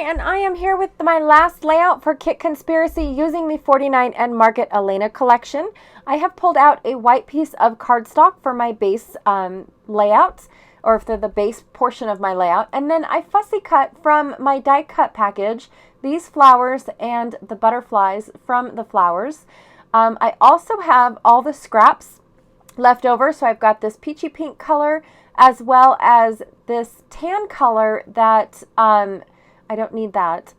and I am here with my last layout for Kit Conspiracy using the 49 and Market Alena Collection. I have pulled out a white piece of cardstock for my base layout, or for the base portion of my layout, and then I fussy cut from my die cut package these flowers and the butterflies from the flowers. I also have all the scraps left over, so I've got this peachy pink color as well as this tan color that I don't need that.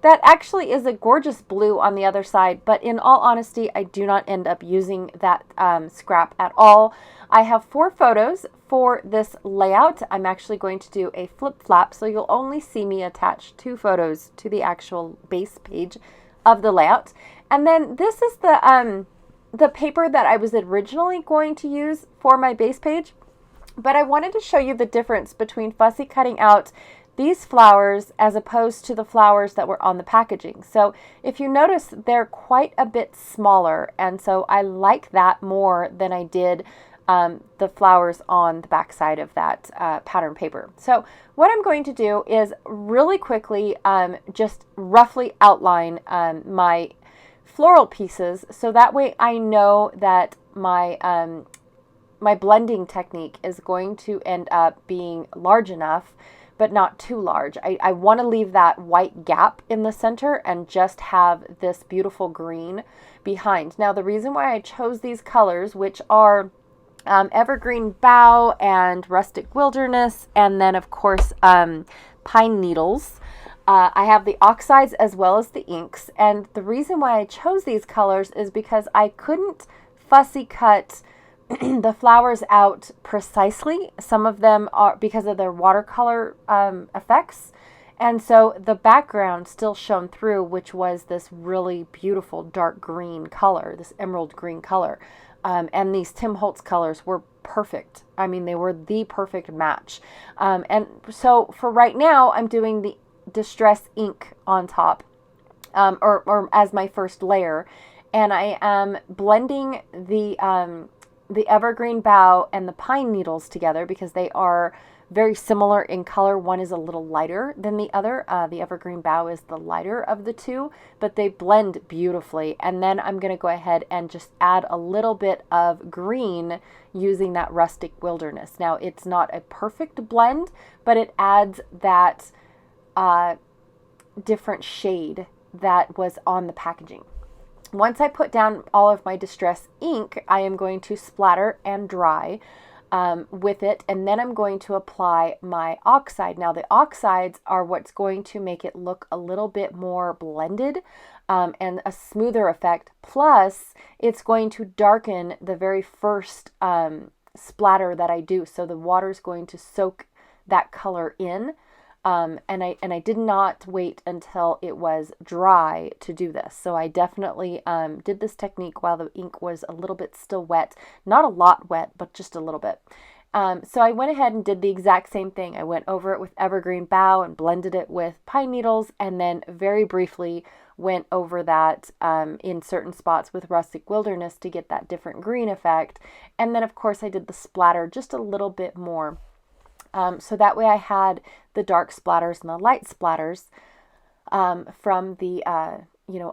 That actually is a gorgeous blue on the other side, but in all honesty, I do not end up using that scrap at all. I have 4 photos for this layout. I'm actually going to do a flip-flap, so you'll only see me attach 2 photos to the actual base page of the layout. And then this is the paper that I was originally going to use for my base page, but I wanted to show you the difference between fussy cutting out these flowers as opposed to the flowers that were on the packaging. So if you notice, they're quite a bit smaller, and so I like that more than I did the flowers on the back side of that pattern paper. So what I'm going to do is really quickly just roughly outline my floral pieces, so that way I know that my my blending technique is going to end up being large enough, but not too large. I want to leave that white gap in the center and just have this beautiful green behind. Now, the reason why I chose these colors, which are Evergreen Bough and Rustic Wilderness, and then of course Pine Needles. I have the oxides as well as the inks, and the reason why I chose these colors is because I couldn't fussy cut the flowers out precisely. Some of them are because of their watercolor effects, and so the background still shone through, which was this really beautiful dark green color, this emerald green color. And these Tim Holtz colors were perfect. I mean, they were the perfect match. And so for right now, I'm doing the Distress ink on top, or as my first layer. And I am blending the Evergreen Bough and the Pine Needles together because they are very similar in color. One is a little lighter than the other. The Evergreen Bough is the lighter of the two, but they blend beautifully. And then I'm going to go ahead and just add a little bit of green using that Rustic Wilderness. Now, it's not a perfect blend, but it adds that different shade that was on the packaging. Once I put down all of my Distress ink, I am going to splatter and dry with it, and then I'm going to apply my oxide. Now, the oxides are what's going to make it look a little bit more blended and a smoother effect. Plus, it's going to darken the very first splatter that I do. So the water is going to soak that color in. And I did not wait until it was dry to do this. So I definitely did this technique while the ink was a little bit still wet. Not a lot wet, but just a little bit. So I went ahead and did the exact same thing. I went over it with Evergreen Bough and blended it with Pine Needles, and then very briefly went over that in certain spots with Rustic Wilderness to get that different green effect. And then, of course, I did the splatter just a little bit more. So that way I had the dark splatters and the light splatters from the,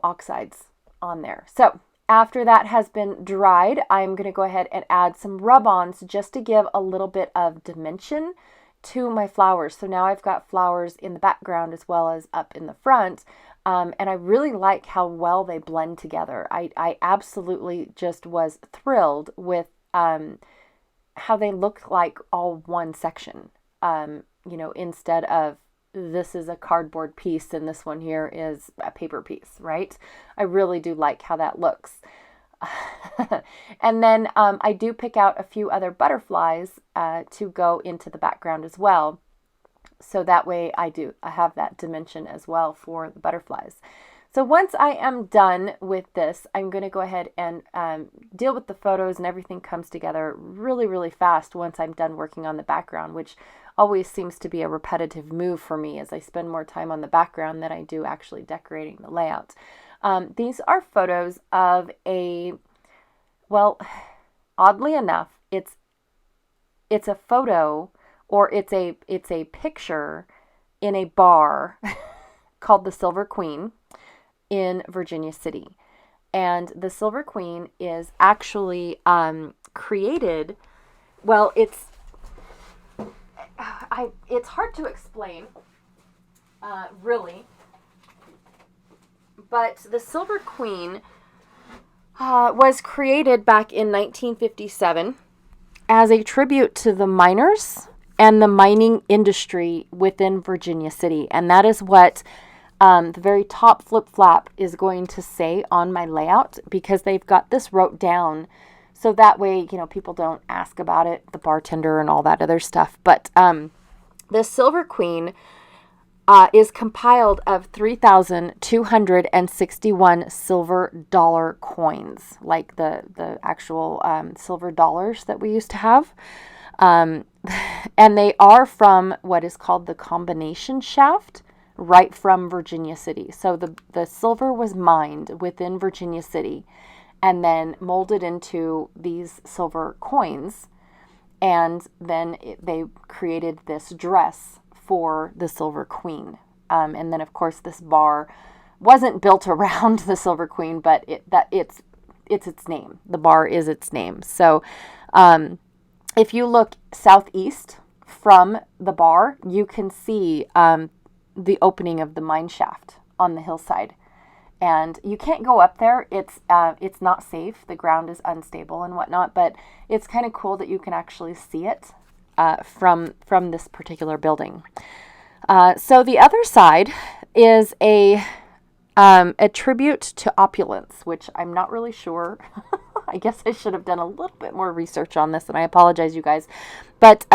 oxides on there. So after that has been dried, I'm going to go ahead and add some rub-ons just to give a little bit of dimension to my flowers. So now I've got flowers in the background as well as up in the front. And I really like how well they blend together. I absolutely just was thrilled with how they look like all one section, instead of this is a cardboard piece and this one here is a paper piece, right? I really do like how that looks. And then I do pick out a few other butterflies to go into the background as well. So that way I have that dimension as well for the butterflies. So once I am done with this, I'm going to go ahead and deal with the photos, and everything comes together really, really fast once I'm done working on the background, which always seems to be a repetitive move for me as I spend more time on the background than I do actually decorating the layout. These are photos of oddly enough, it's a photo, or it's a picture in a bar called the Silver Queen in Virginia City. And the Silver Queen is actually created, well, it's hard to explain, really. But the Silver Queen was created back in 1957 as a tribute to the miners and the mining industry within Virginia City. And that is what the very top flip flap is going to say on my layout, because they've got this wrote down so that way, people don't ask about it, the bartender and all that other stuff. But the Silver Queen is compiled of 3,261 silver dollar coins, like the actual silver dollars that we used to have. And they are from what is called the combination shaft, right from Virginia City. So the silver was mined within Virginia City and then molded into these silver coins. And then they created this dress for the Silver Queen. And then, of course, this bar wasn't built around the Silver Queen, but it's its name. The bar is its name. So if you look southeast from the bar, you can see the opening of the mine shaft on the hillside. And you can't go up there. It's not safe. The ground is unstable and whatnot, but it's kind of cool that you can actually see it from this particular building. So the other side is a tribute to opulence, which I'm not really sure. I guess I should have done a little bit more research on this, and I apologize, you guys. But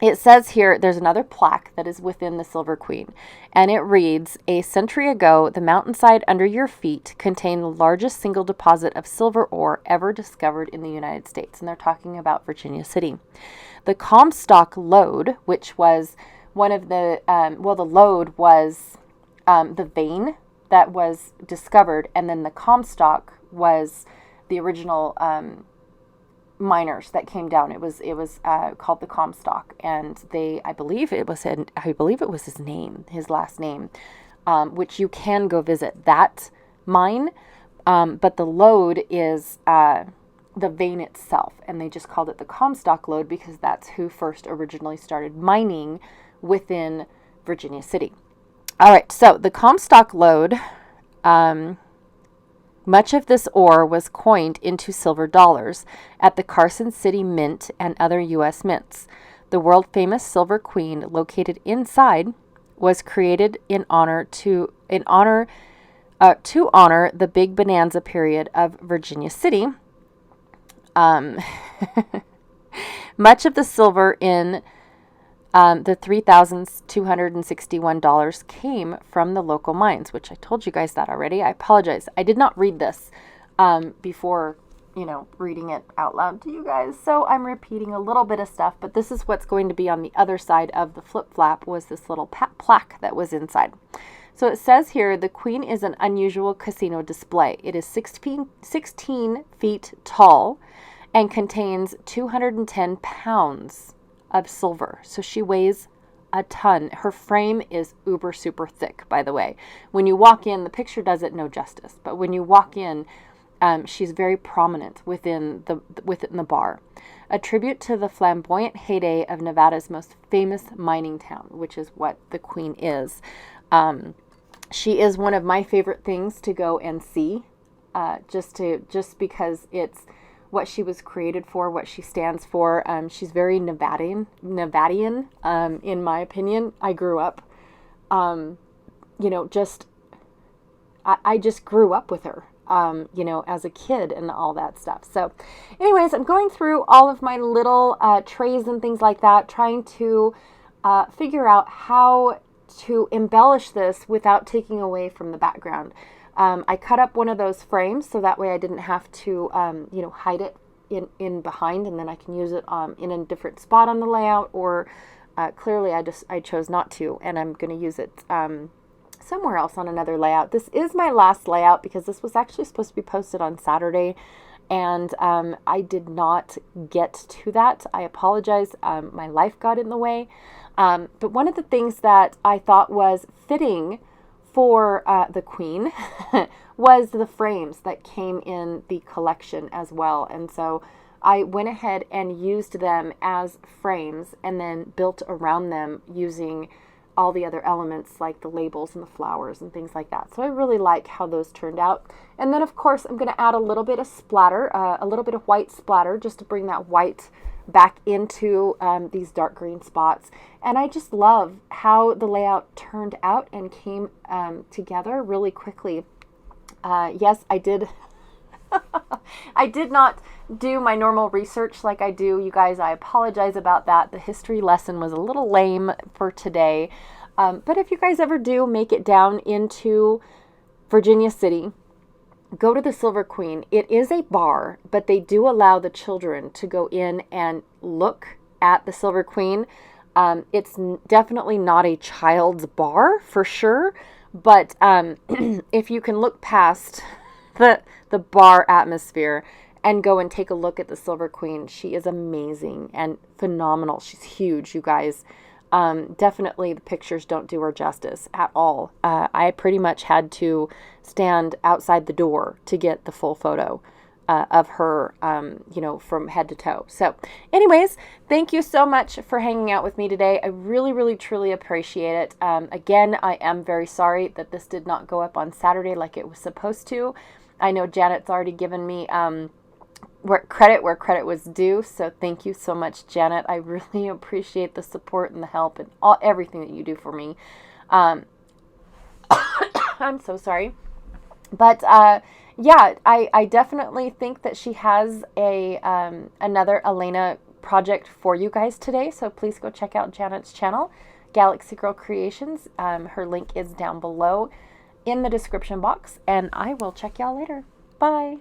it says here, there's another plaque that is within the Silver Queen, and it reads, "A century ago, the mountainside under your feet contained the largest single deposit of silver ore ever discovered in the United States." And they're talking about Virginia City. The Comstock lode, which was one of the, the lode was the vein that was discovered, and then the Comstock was the original miners that came down. It was called the Comstock, and I believe it was his name, his last name, which you can go visit that mine, but the lode is the vein itself, and they just called it the Comstock lode because that's who first originally started mining within Virginia City. All right, so the Comstock lode, much of this ore was coined into silver dollars at the Carson City Mint and other U.S. mints. The world-famous Silver Queen, located inside, was created to honor the big bonanza period of Virginia City. Much of the silver in the $3,261 came from the local mines, which I told you guys that already. I apologize. I did not read this before, reading it out loud to you guys. So I'm repeating a little bit of stuff, but this is what's going to be on the other side of the flip-flap, was this little plaque that was inside. So it says here, the Queen is an unusual casino display. It is 16 feet tall and contains 210 pounds of silver. So she weighs a ton. Her frame is uber super thick, by the way. When you walk in, the picture does it no justice, but when you walk in, she's very prominent within the bar. A tribute to the flamboyant heyday of Nevada's most famous mining town, which is what the Queen is. She is one of my favorite things to go and see, just because it's what she was created for, what she stands for. She's very Nevadian, in my opinion. I grew up, I just grew up with her, as a kid and all that stuff. So anyways, I'm going through all of my little trays and things like that, trying to figure out how to embellish this without taking away from the background. I cut up one of those frames so that way I didn't have to, hide it in behind, and then I can use it in a different spot on the layout, or clearly I chose not to, and I'm going to use it somewhere else on another layout. This is my last layout because this was actually supposed to be posted on Saturday, and I did not get to that. I apologize. My life got in the way. But one of the things that I thought was fitting for the queen was the frames that came in the collection as well. And so I went ahead and used them as frames and then built around them using all the other elements like the labels and the flowers and things like that. So I really like how those turned out. And then of course I'm going to add a little bit of splatter, a little bit of white splatter just to bring that white back into these dark green spots. And I just love how the layout turned out and came together really quickly. Yes, I did. I did not do my normal research like I do. You guys, I apologize about that. The history lesson was a little lame for today. But if you guys ever do make it down into Virginia City, go to the Silver Queen. It is a bar, but they do allow the children to go in and look at the Silver Queen. It's definitely not a child's bar for sure, but if you can look past the bar atmosphere and go and take a look at the Silver Queen, she is amazing and phenomenal. She's huge, you guys. Definitely the pictures don't do her justice at all. I pretty much had to stand outside the door to get the full photo of her, you know, from head to toe. So anyways, thank you so much for hanging out with me today. I really, really, truly appreciate it. Again, I am very sorry that this did not go up on Saturday like it was supposed to. I know Janet's already given me where credit was due. So thank you so much, Janet. I really appreciate the support and the help and everything that you do for me. I'm so sorry. But yeah, I definitely think that she has a another Alena project for you guys today. So please go check out Janet's channel, Galaxy Girl Creations. Her link is down below in the description box, and I will check y'all later. Bye.